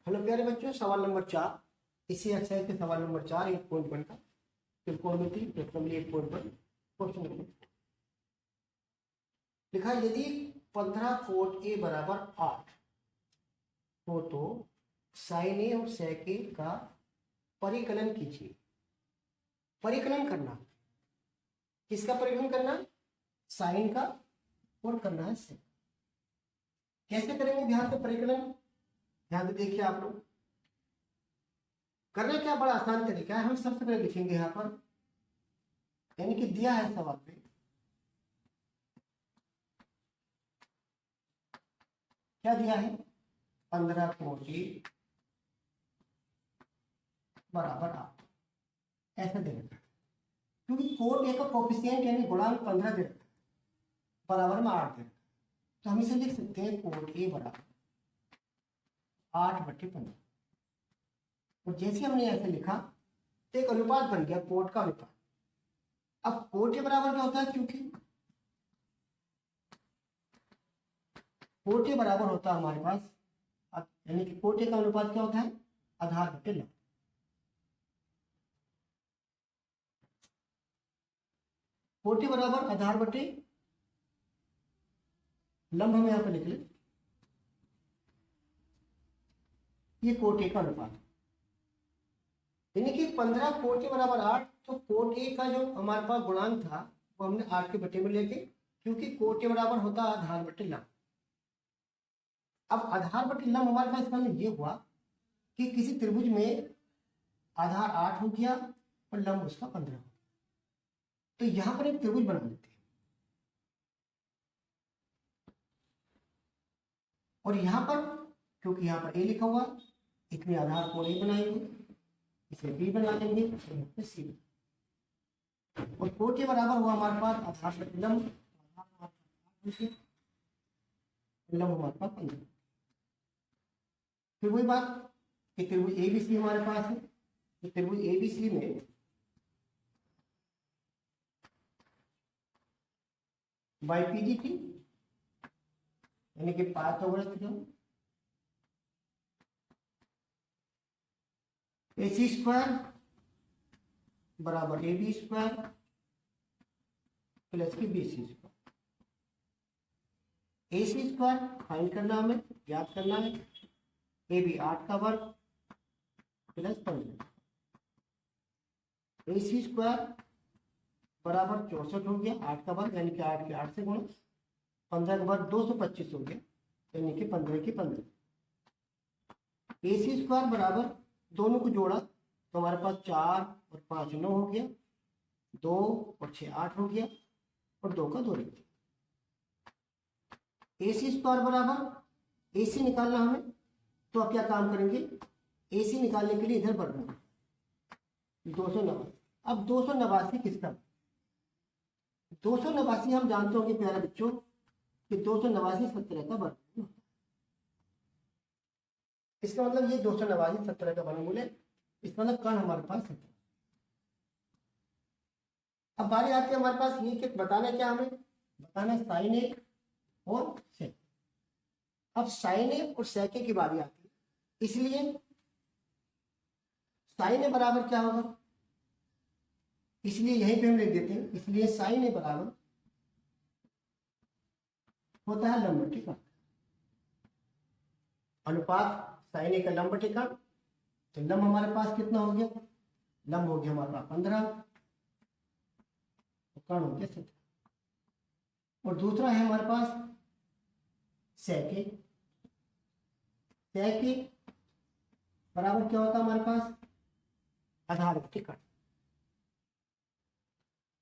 Hello प्यारे बच्चों, सवाल नंबर 4 इसी एक्सरसाइज के सवाल नंबर 4 8.1 का त्रिकोणमिति प्रश्नावली 8.1 क्वेश्चन नंबर लिखा है, यदि 15 कोट ए बराबर 8 हो तो साइन ए और सेक ए का परिकलन कीजिए। परिकलन करना, किसका परिकलन करना? साइन का, और करना है सेक। कैसे करेंगे ध्यान से परिकलन? ध्यान से देखिए आप लोग। करना क्या, बड़ा आसान तरीका है। हम सबसे पहले लिखेंगे यहाँ पर, यानी कि दिया है सवाल पे, क्या दिया है? 15 कोटि बराबर 8 ऐसा दे रखा है, क्योंकि कोट ए का कोफिशिएंट यानी गुणांक 15 दे रखा है, बराबर में 8 दे रखा है। तो हम इसे लिख सकते हैं कोट ए बराबर 8/15। और जैसे हमने ऐसे लिखा तो एक अनुपात बन गया, कोट का अनुपात। अब कोट ए बराबर क्या होता है? क्योंकि कोट ए बराबर होता है हमारे पास, यानी कि कोट ए का अनुपात क्या होता है? आधार बटे लंब। कोट ए बराबर आधार बटे लंब हम यहाँ पे लिख ले, ये कोट ए का अनुपात, यानी कि 15 कोट ए बराबर 8। तो कोट ए का जो हमारे पास गुणांक था वो हमने 8 के बटे में लेके, क्योंकि कोट ए बराबर होता है आधार बटे लंब। अब आधार बटे लंब हमारे पास इसका मतलब ये हुआ कि किसी त्रिभुज में आधार 8 हो गया और लंब उसका 15 हो गया। तो यहां पर एक त्रिभुज बना लेते हैं, और यहां पर क्योंकि यहां पर ए लिखा हुआ, इसमें आधार को ए बनाएंगे, इसे बी बना लेंगे, इसे सी। और कोट ए बराबर हुआ हमारे पास आधार बटे लंब, लंब हमारे पास 15। फिर वही बात कि त्रिभुज एबीसी हमारे पास है, तो त्रिभुज एबीसी में बाईपीजी थी, यानी कि पाइथागोरस थ्योरम, AC स्क्वायर बराबर AB स्क्वायर प्लस की BC square. AC square find करना, हमें याद करना है, AB 8 का वर्ग प्लस 15। AC स्क्वायर बराबर 64 हो गया, 8 का वर्ग यानी कि 8 के 8 से गुणा, 15 का वर्ग 225 हो गया, यानी कि 15 की 15। AC स्क्वायर बराबर, दोनों को जोड़ा तो हमारे पास 4 और 5 9 हो गया, 2 और 6 8 हो गया, और 2 का 2 लिख दिया। AC स्क्वायर बराबर, AC निकालना हमें, तो अब क्या काम करेंगे? AC निकालने के लिए इधर बढ़ना, 289। अब 289 किसका? 289 हम जानते होंगे प्यारे बच्चों कि 289 17 का वर्ग। इसका मतलब ये 289 17 का वर्गमूल है, इसका मतलब कर्ण हमारे पास 17। अब बारी आती है हमारे पास ये कि बताना क्या, हमें बताना साइन ए और सेक। अब साइन ए और सेक ए की बारी आती है, इसलिए साइन ए बराबर क्या होगा? इसलिए यहीं पे हम लिख देते हैं, इसलिए साइन ए बराबर होता है लंब बटे कर्ण। अनुपात साइन ए का लंब बटे कर्ण, तो लंब हमारे पास कितना हो गया? लंब हो गया हमारे पास 15, तो कर्ण हो गया 17। और दूसरा है हमारे पास सेक ए। सेक ए बराबर क्या होता है हमारे पास? आधार बटे कर्ण,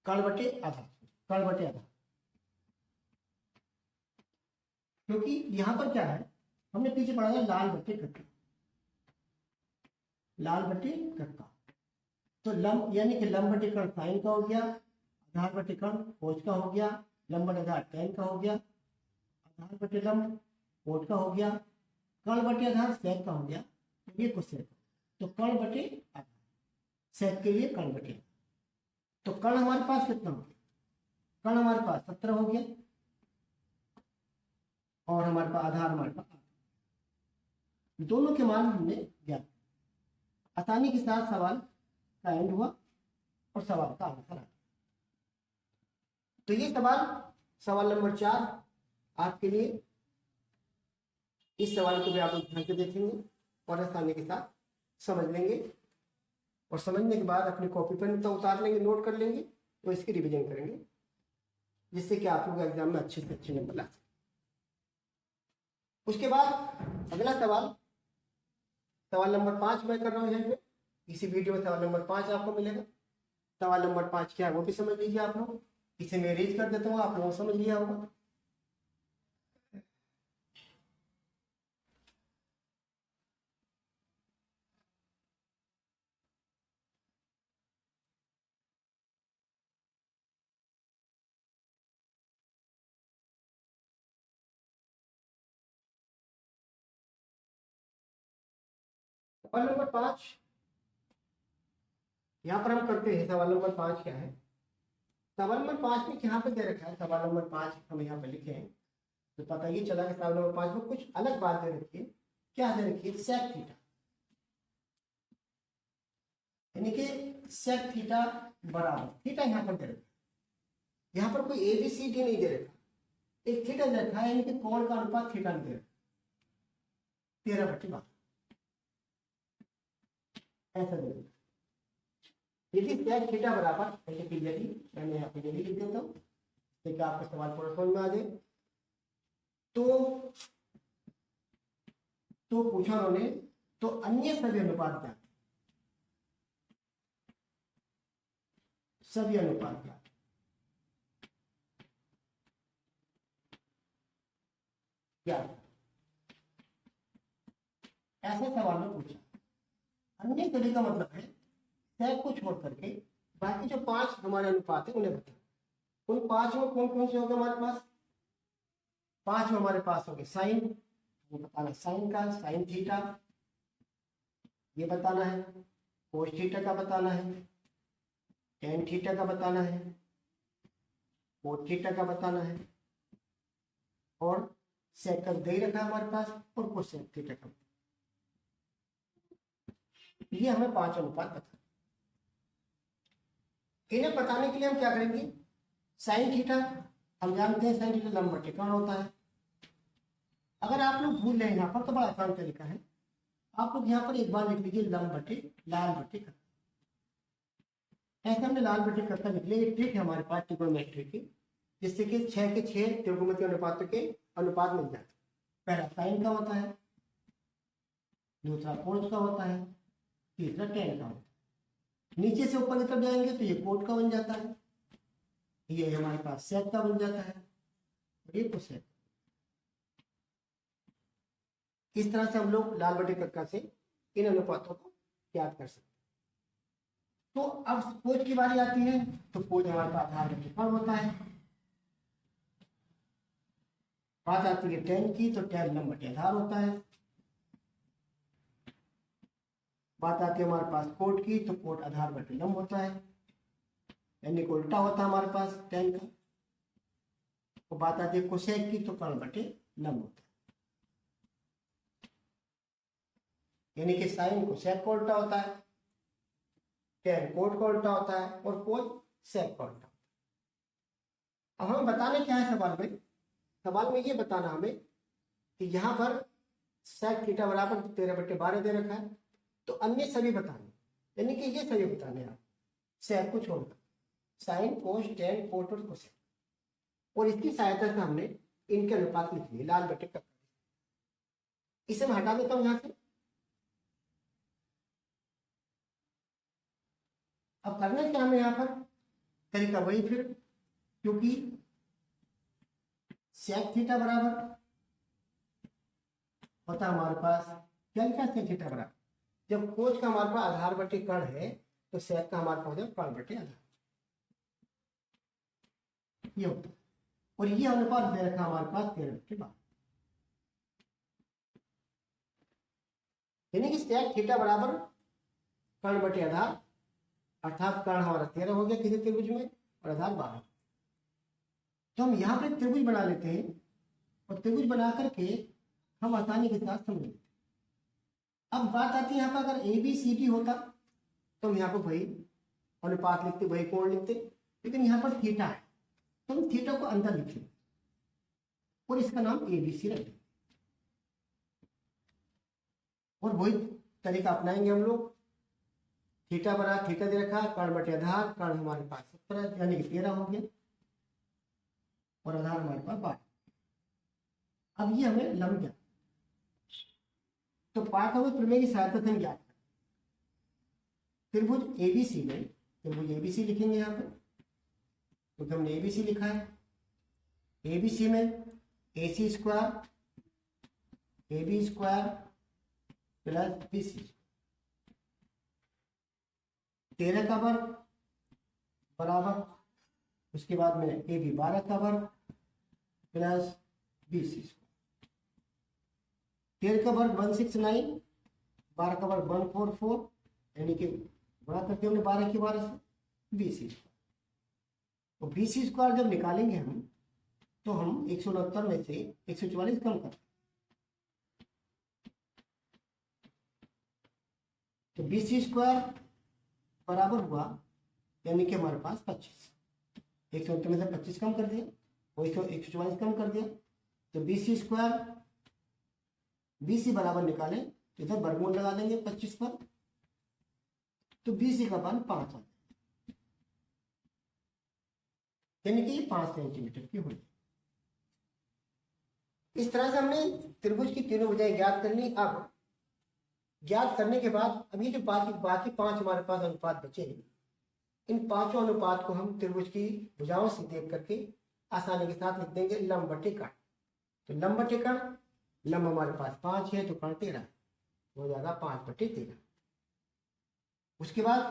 कर्ण बटे आधार, कर्ण बटे आधार। क्योंकि यहां पर क्या है, हमने पीछे पढ़ा था लाल बटे कट्टा, लाल बटे कट्टा। तो लंब यानी कि लंब बटे कर्ण साइन का हो गया, आधार बटे कर्ण कोस का हो गया, लंब बटे आधार टेन का हो गया, आधार बटे लंब कोट का हो गया, कर्ण बटे आधार सेक का हो गया, ये क्वेश्चन। तो कर्ण बटे आधार, सेक के लिए कर्ण बटे। तो कर्ण हमारे पास कितना हो गया? कर्ण हमारे पास 17 हो गया, और हमारे पास आधार हमारे पास। दोनों के मान हमने ज्ञात। आसानी के साथ सवाल का एंड हुआ और सवाल का आंसर आ गया। तो ये सवाल नंबर 4 आपके लिए। इस सवाल को भी आप ध्यान से देखेंगे और आसानी के साथ समझ लेंगे, और समझने के बाद अपनी कॉपी पेन तो उतार लेंगे, नोट कर लेंगे, तो इसकी रिवीजन करेंगे, जिससे कि आप लोग एग्जाम में अच्छे से अच्छे नंबर ला सकें। उसके बाद अगला सवाल नंबर 5 मैं कर रहा हूँ यहाँ पे। इसी वीडियो में सवाल नंबर 5 आपको मिलेगा। सवाल नंबर 5 क्या है वो भी समझ लीजिए आप लोग। इसे मैं रीड कर देता हूँ, आप लोगों को समझ लिया होगा। सवाल नंबर 5 यहाँ पर हम करते हैं। सवाल नंबर 5 क्या है? सवाल नंबर 5 में यहाँ पे दे रखा है, सवाल नंबर 5 हम यहाँ पे लिखे हैं, तो पता ये चला कि सवाल नंबर 5 में कुछ अलग बात दे रखी है। क्या दे रखी है? सेक थीटा, यानी कि सेक थीटा बराबर थीटा यहाँ पर दे रखा है। यहाँ पर कोई ABCD नहीं दे रखा, एक थीटा दे रखा है, यानी कि कोण का अनुपात थीटा नहीं दे रखा, 13/12 ऐसा दे रखा। यदि सेक थीटा बराबर, ऐसे क्लियरली मैंने यहाँ पे लिख देता हूँ ताकि आपको सवाल पूरा समझ में आ जाए। तो पूछा उन्होंने, तो अन्य सभी अनुपात क्या, सभी अनुपात क्या, ऐसे सवाल में पूछा। अन्य सभी का मतलब है सेक को छोड़ करके बाकी जो 5 हमारे अनुपात है उन्हें बताओ। उन 5 में कौन कौन से होंगे हमारे पास? 5 में हमारे पास होंगे साइन, वो बताना साइन का, साइन थीटा ये बताना है, कोस थीटा का बताना है, टेन थीटा का बताना है, कोट थीटा का बताना है, और सेक का दे रखा है हमारे पास, और कोसेक थीटा का। ये हमें 5 अनुपात बता। इन्हें बताने के लिए हम क्या करेंगे? साइन थीटा हम जानते हैं, साइन थीटा लंब बटे कर्ण होता है। अगर आप लोग भूल रहे हैं यहाँ पर तो बड़ा आसान तरीका है, आप लोग यहाँ पर एक बार लिख लीजिए लंब बटे लाल बटे कर्ण। ऐसे हमने लाल बटे कर्ण लिख लिया। एक ट्रिक है हमारे पास ट्रिग्नोमेट्री की, जिससे कि 6 के 6 त्रिकोणमितीय अनुपातों के अनुपात मिल जाते। पहला साइन का होता है, दूसरा कोस का होता है, तीसरा टेन का होता है। नीचे से ऊपर की तरफ जाएंगे तो ये कोट का बन जाता है, ये हमारे पास सेक का बन जाता है, और ये कोसेक। इस तरह से हम लोग लाल बटे कक्का से इन अनुपातों को याद कर सकते। तो अब कोज की बारी आती है, तो कोज हमारे पास आधार बटे कर्ण होता है। बात आती है टेन की, तो टेन लंब बटे आधार होता है। बात आती है हमारे पास कोट की, तो कोट आधार बटे लंब होता है, यानी कि उल्टा होता है हमारे पास टेन का। तो बात आती है कोसेक की, तो कर्ण बटे लंब होता है, यानी कि साइन कोसेक का उल्टा होता है, टेन कोट का उल्टा होता है, और कोस सेक का उल्टा। अब हमें बताने क्या है सवाल में? सवाल में ये बताना हमें कि यहाँ पर सेक थीटा बराबर 13/12 दे रखा है, तो अन्य सभी बताने, यानी कि ये सभी बताने आप सेक को छोड़कर, साइन कोस टेन कोट और कोसेक, और इसकी सहायता से हमने इनके अनुपात लिख लिए लाल बटे कक्का। इसे मैं हटा देता हूं यहां से। अब करना क्या हमें यहाँ पर? तरीका वही फिर, क्योंकि सेक थीटा बराबर होता है हमारे पास क्या लिखा? सेक थीटा बराबर, जब कोस का हमारे पास आधार बटे कर्ण है, तो सेक का हमारे पास कर्ण बटे आधार, ये होता है। और ये अनुपात दे रखा हमारे पास 13/12, यानी कि सेक थीटा बराबर कर्ण बटे आधार, अर्थात कर्ण हमारा 13 हो गया किसी त्रिभुज में, और आधार 12। तो हम यहाँ पे त्रिभुज बना लेते हैं, और त्रिभुज बना करके हम आसानी के साथ समझ लेते हैं। अब बात आती है यहाँ पर, अगर ए बी सी डी होता तो हम यहाँ पर वही अनुपात लिखते, वही कोण लिखते, लेकिन यहाँ पर थीटा है तो हम थीटा को अंदर लिखेंगे और इसका नाम ए बी सी रख देंगे और वही तरीका अपनाएंगे हम लोग। थीटा बना, थीटा दे रखा, कर्ण बटे आधार, कर्ण हमारे पास 17 यानी कि 13 हो गया और आधार हमारे पास 12। अब ये हमें लंब ज्ञात, तो पाठ्यक्रम प्रमेय की सहायता से हम ज्ञात करें। त्रिभुज एबीसी में त्रिभुज एबीसी लिखेंगे यहाँ पर, क्योंकि हमने एबीसी लिखा है। एबीसी में A C square A B square plus B C, 13 का वर्ग बराबर, उसके बाद में ए बी 12 का वर्ग प्लस बी सी स्क्वायर। 13 का वर्ग 169, 12 का वर्ग 144, यानी कि गुणा करते हमने 12 की 12 से बी सी स्क्वायर। तो बी सी स्क्वायर जब निकालेंगे हम तो हम 169 में से 144 कम करते, तो बी सी स्क्वायर बराबर हुआ यानी कि हमारे पास 25, 169 में से 25 कम कर दिया और 144 कम कर दिया, तो B C square, B C बराबर निकालें तो इधर वर्गमूल लगा देंगे 25 पर, तो बी सी का मान 5 आ जाए, यानी कि ये 5 सेंटीमीटर की होगी। इस तरह से हमने त्रिभुज की तीनों भुजाएं ज्ञात कर ली। अब ज्ञात करने के बाद अभी जो बाकी 5 हमारे पास अनुपात बचे हैं, इन पांचों अनुपात को हम त्रिभुज की भुजाओं से देख करके आसानी के साथ लिख देंगे लंब बटे कर्ण। तो लंब बटे कर्ण, लंब हमारे पास 5 है तो कर्ण 13 हो जाएगा 5 बटे 13। उसके बाद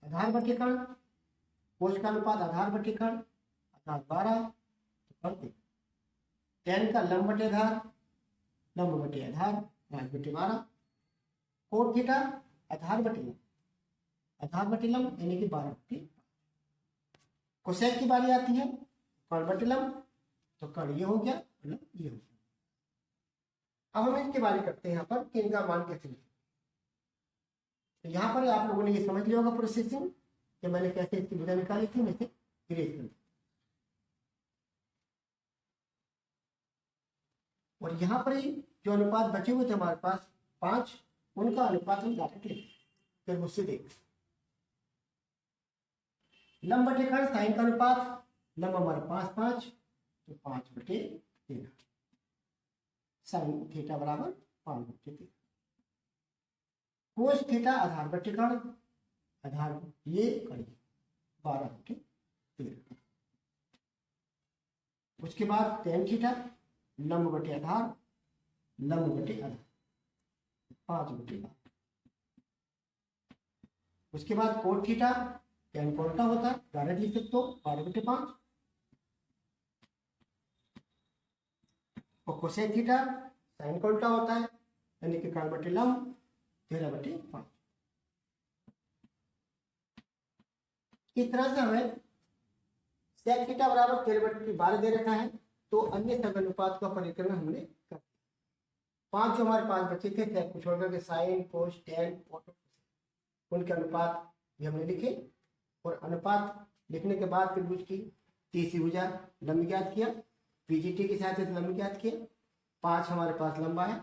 आधार बटे कर्ण, कोश का अनुपात आधार बटे कर्ण, आधार 12 तो कर्ण 13। 10 का लंब बटे आधार, लंब बटे आधार 5 बटे 12। कोण थीटा आधार बटे लंब, आधार बटे लंब यानी कि 12 बटे। कोसेक की बारी आती है, कर्ण बटे लंब, तो कर्ण ये हो गया, लंब ये हो गया। अब हम इसकी बारी करते हैं यहाँ पर कि इनका मान कैसे लिखें। तो यहाँ पर आप लोगों ने ये समझ लिया होगा प्रोसेसिंग कि मैंने कैसे इसकी भुजा निकाली थी, मैं इसे इरेज कर, और यहाँ पर जो अनुपात बचे हुए थे हमारे पास 5, उनका अनुपात हम डायरेक्ट लेते हैं। फिर मुझसे देख, लंब बटे कर्ण साइन का अनुपात, लंब हमारे पास 5 तो 5 बटे 13, साइन थीटा बराबर 5 बटे 13। कोस थीटा आधार बटे कर्ण, आधार ये कर्ण 12 बटे 13। उसके बाद टेन थीटा लंब बटे आधार, लंब बटे आधार 5 बटे 12। उसके बाद कोट थीटा, टेन कोण का होता है डायरेक्ट लिख सकते हो 12 बटे 5, और कोसेक थीटा साइन का उल्टा होता है यानी कि कर्ण बटे लंब 13 बटे 5। इस तरह से हमें सेक थीटा बराबर 13 बटे 12 दे रखा है, तो अन्य सब अनुपात का परिक्रमण हमने कर दिया। 5 जो हमारे पास बचे थे सेक को छोड़ करके साइन, कोस, टेन, उनके अनुपात भी हमने लिखे, और अनुपात लिखने के बाद त्रिभुज की तीसरी भुजा लंब ज्ञात किया, पीजीटी की सहायता से लंब ज्ञात किया। 5 हमारे पास लंबा है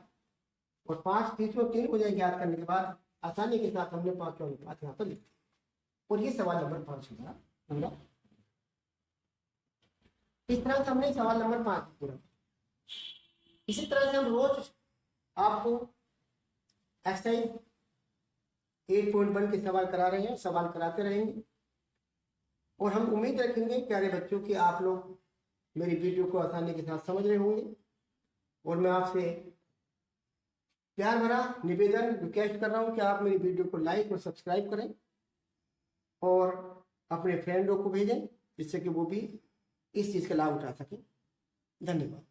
और 5 तीसरों 3 भुजाएं ज्ञात करने के बाद आसानी के साथ हमने 5 अनुपात यहाँ पर लिख दिया, और ये सवाल नंबर 5 हमारा पूरा। इस तरह से हमने सवाल नंबर 5 पूरा। इसी तरह से हम रोज आपको एक्सरसाइज 8.1 के सवाल करा रहे हैं, सवाल कराते रहेंगे, और हम उम्मीद रखेंगे प्यारे बच्चों कि आप लोग मेरी वीडियो को आसानी के साथ समझ रहे होंगे। और मैं आपसे प्यार भरा निवेदन रिक्वेस्ट कर रहा हूं कि आप मेरी वीडियो को लाइक और सब्सक्राइब करें और अपने फ्रेंडों को भेजें, जिससे कि वो भी इस चीज़ का लाभ उठा सकें। धन्यवाद।